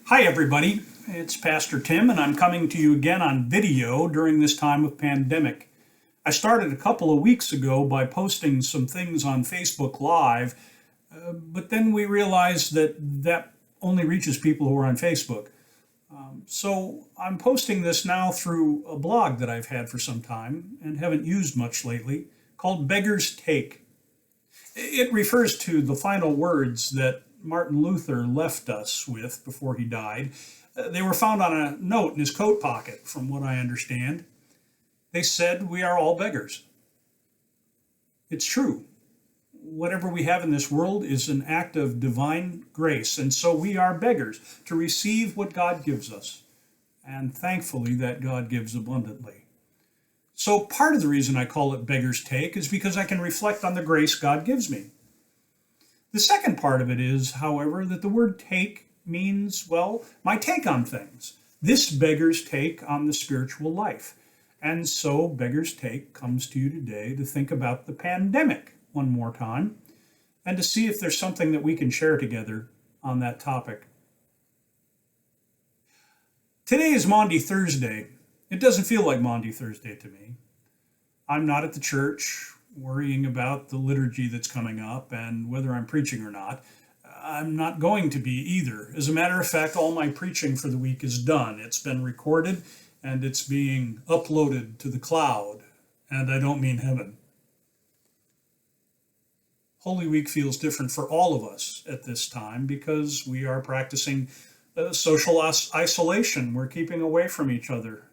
Hi, everybody. It's Pastor Tim, and I'm coming to you again on video during this time of pandemic. I started a couple of weeks ago by posting some things on Facebook Live, but then we realized that only reaches people who are on Facebook. So I'm posting this now through a blog that I've had for some time and haven't used much lately, called Beggars Take. It refers to the final words that Martin Luther left us with before he died. They were found on a note in his coat pocket, from what I understand. They said, "We are all beggars." It's true. Whatever we have in this world is an act of divine grace, and so we are beggars to receive what God gives us. And thankfully, that God gives abundantly. So part of the reason I call it Beggar's Take is because I can reflect on the grace God gives me. The second part of it is, however, that the word take means, well, my take on things. This beggar's take on the spiritual life. And so Beggar's Take comes to you today to think about the pandemic one more time and to see if there's something that we can share together on that topic. Today is Maundy Thursday. It doesn't feel like Maundy Thursday to me. I'm not at the church worrying about the liturgy that's coming up and whether I'm preaching or not. I'm not going to be either. As a matter of fact, all my preaching for the week is done. It's been recorded and it's being uploaded to the cloud. And I don't mean heaven. Holy Week feels different for all of us at this time because we are practicing social isolation. We're keeping away from each other.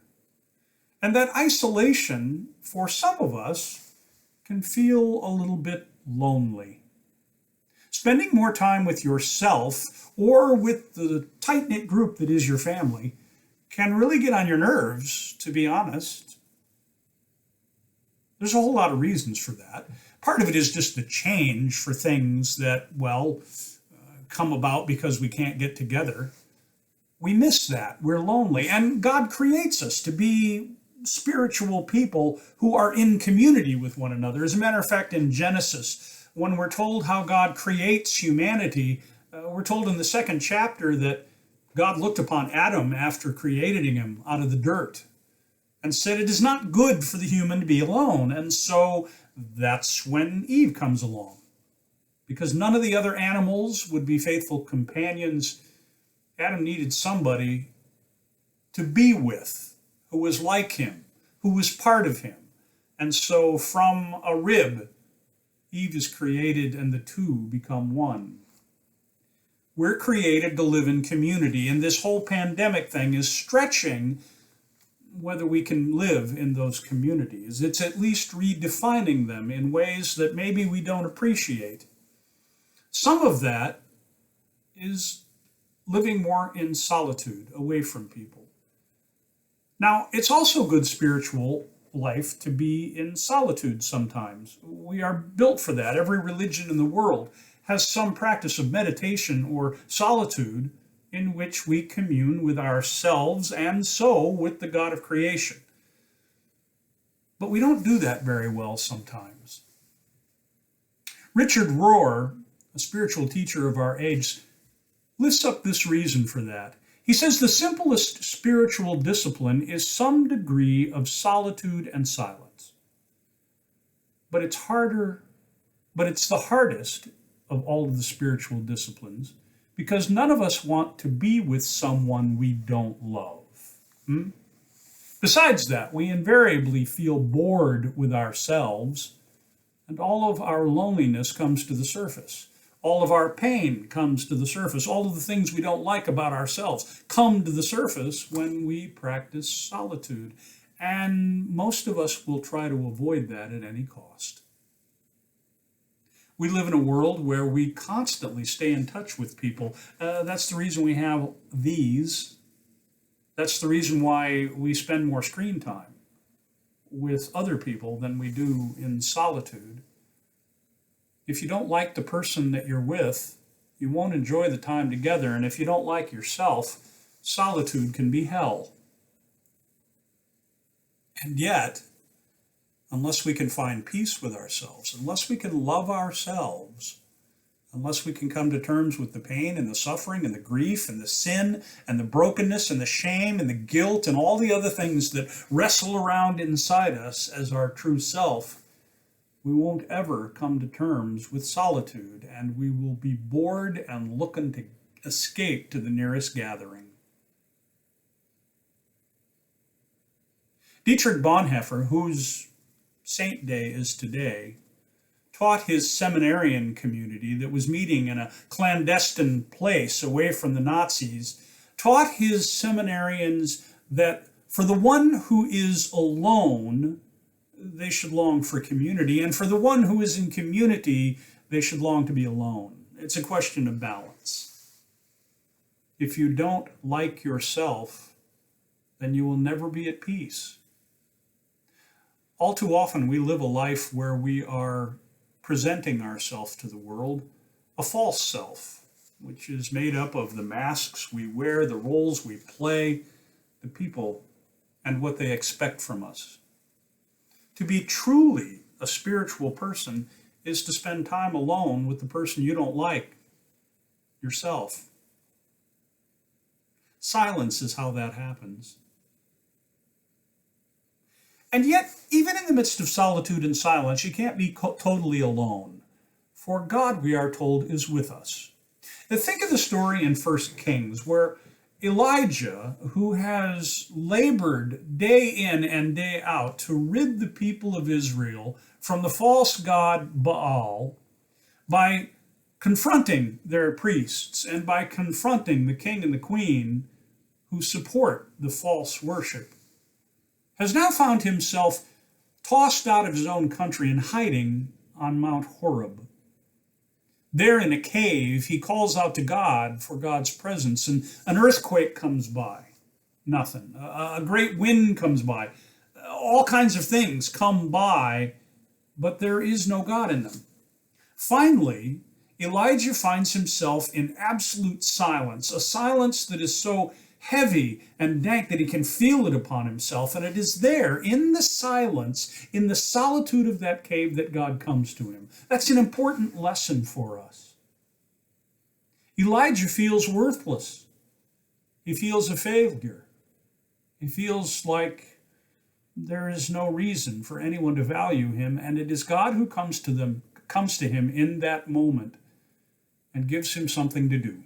And that isolation, for some of us, can feel a little bit lonely. Spending more time with yourself or with the tight-knit group that is your family can really get on your nerves, to be honest. There's a whole lot of reasons for that. Part of it is just the change for things that, come about because we can't get together. We miss that. We're lonely. And God creates us to be spiritual people who are in community with one another. As a matter of fact, in Genesis, when we're told how God creates humanity, we're told in the second chapter that God looked upon Adam after creating him out of the dirt and said, "It is not good for the human to be alone." And so that's when Eve comes along. Because none of the other animals would be faithful companions, Adam needed somebody to be with, who was like him, who was part of him. And so from a rib, Eve is created and the two become one. We're created to live in community, and this whole pandemic thing is stretching whether we can live in those communities. It's at least redefining them in ways that maybe we don't appreciate. Some of that is living more in solitude, away from people. Now, it's also good spiritual life to be in solitude sometimes. We are built for that. Every religion in the world has some practice of meditation or solitude in which we commune with ourselves and so with the God of creation. But we don't do that very well sometimes. Richard Rohr, a spiritual teacher of our age, lifts up this reason for that. He says the simplest spiritual discipline is some degree of solitude and silence. But it's the hardest of all of the spiritual disciplines because none of us want to be with someone we don't love. Besides that, we invariably feel bored with ourselves, and all of our loneliness comes to the surface. All of our pain comes to the surface. All of the things we don't like about ourselves come to the surface when we practice solitude. And most of us will try to avoid that at any cost. We live in a world where we constantly stay in touch with people. That's the reason we have these. That's the reason why we spend more screen time with other people than we do in solitude. If you don't like the person that you're with, you won't enjoy the time together. And if you don't like yourself, solitude can be hell. And yet, unless we can find peace with ourselves, unless we can love ourselves, unless we can come to terms with the pain and the suffering and the grief and the sin and the brokenness and the shame and the guilt and all the other things that wrestle around inside us as our true self, we won't ever come to terms with solitude, and we will be bored and looking to escape to the nearest gathering. Dietrich Bonhoeffer, whose saint day is today, taught his seminarian community that was meeting in a clandestine place away from the Nazis, taught his seminarians that for the one who is alone, they should long for community, and for the one who is in community, they should long to be alone. It's a question of balance. If you don't like yourself, then you will never be at peace. All too often we live a life where we are presenting ourselves to the world, a false self, which is made up of the masks we wear, the roles we play, the people, and what they expect from us. To be truly a spiritual person is to spend time alone with the person you don't like, yourself. Silence is how that happens. And yet, even in the midst of solitude and silence, you can't be totally alone. For God, we are told, is with us. Now, think of the story in 1 Kings where Elijah, who has labored day in and day out to rid the people of Israel from the false god Baal by confronting their priests and by confronting the king and the queen who support the false worship, has now found himself tossed out of his own country and hiding on Mount Horeb. There in a cave, he calls out to God for God's presence, and an earthquake comes by. Nothing. A great wind comes by. All kinds of things come by, but there is no God in them. Finally, Elijah finds himself in absolute silence, a silence that is so heavy and dank that he can feel it upon himself. And it is there, in the silence, in the solitude of that cave, that God comes to him. That's an important lesson for us. Elijah feels worthless. He feels a failure. He feels like there is no reason for anyone to value him, and it is God who comes to him in that moment and gives him something to do.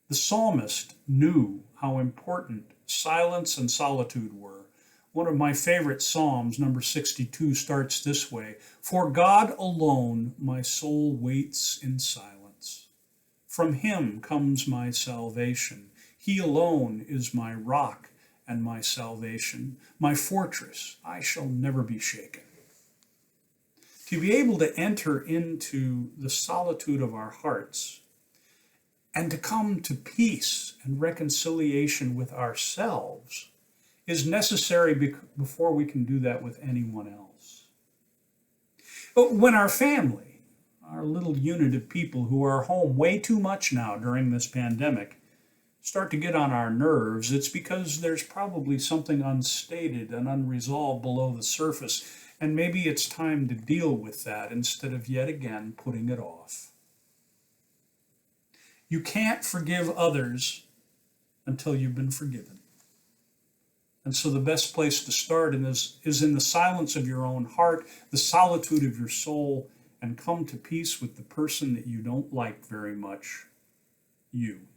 The psalmist knew how important silence and solitude were. One of my favorite psalms, number 62, starts this way: "For God alone my soul waits in silence. From him comes my salvation. He alone is my rock and my salvation, my fortress. I shall never be shaken." To be able to enter into the solitude of our hearts and to come to peace and reconciliation with ourselves is necessary before we can do that with anyone else. But when our family, our little unit of people who are home way too much now during this pandemic, start to get on our nerves, it's because there's probably something unstated and unresolved below the surface, and maybe it's time to deal with that instead of yet again putting it off. You can't forgive others until you've been forgiven. And so the best place to start is in the silence of your own heart, the solitude of your soul, and come to peace with the person that you don't like very much, you.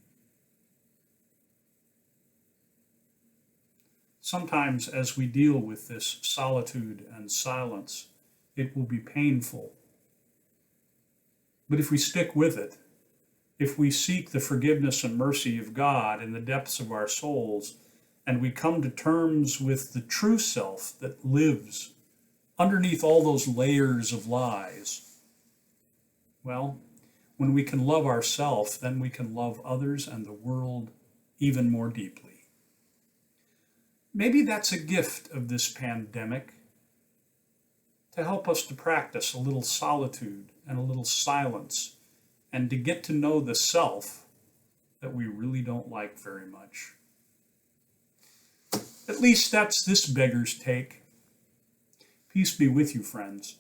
Sometimes as we deal with this solitude and silence, it will be painful. But if we stick with it, if we seek the forgiveness and mercy of God in the depths of our souls, and we come to terms with the true self that lives underneath all those layers of lies, well, when we can love ourselves, then we can love others and the world even more deeply. Maybe that's a gift of this pandemic, to help us to practice a little solitude and a little silence, and to get to know the self that we really don't like very much. At least that's this beggar's take. Peace be with you, friends.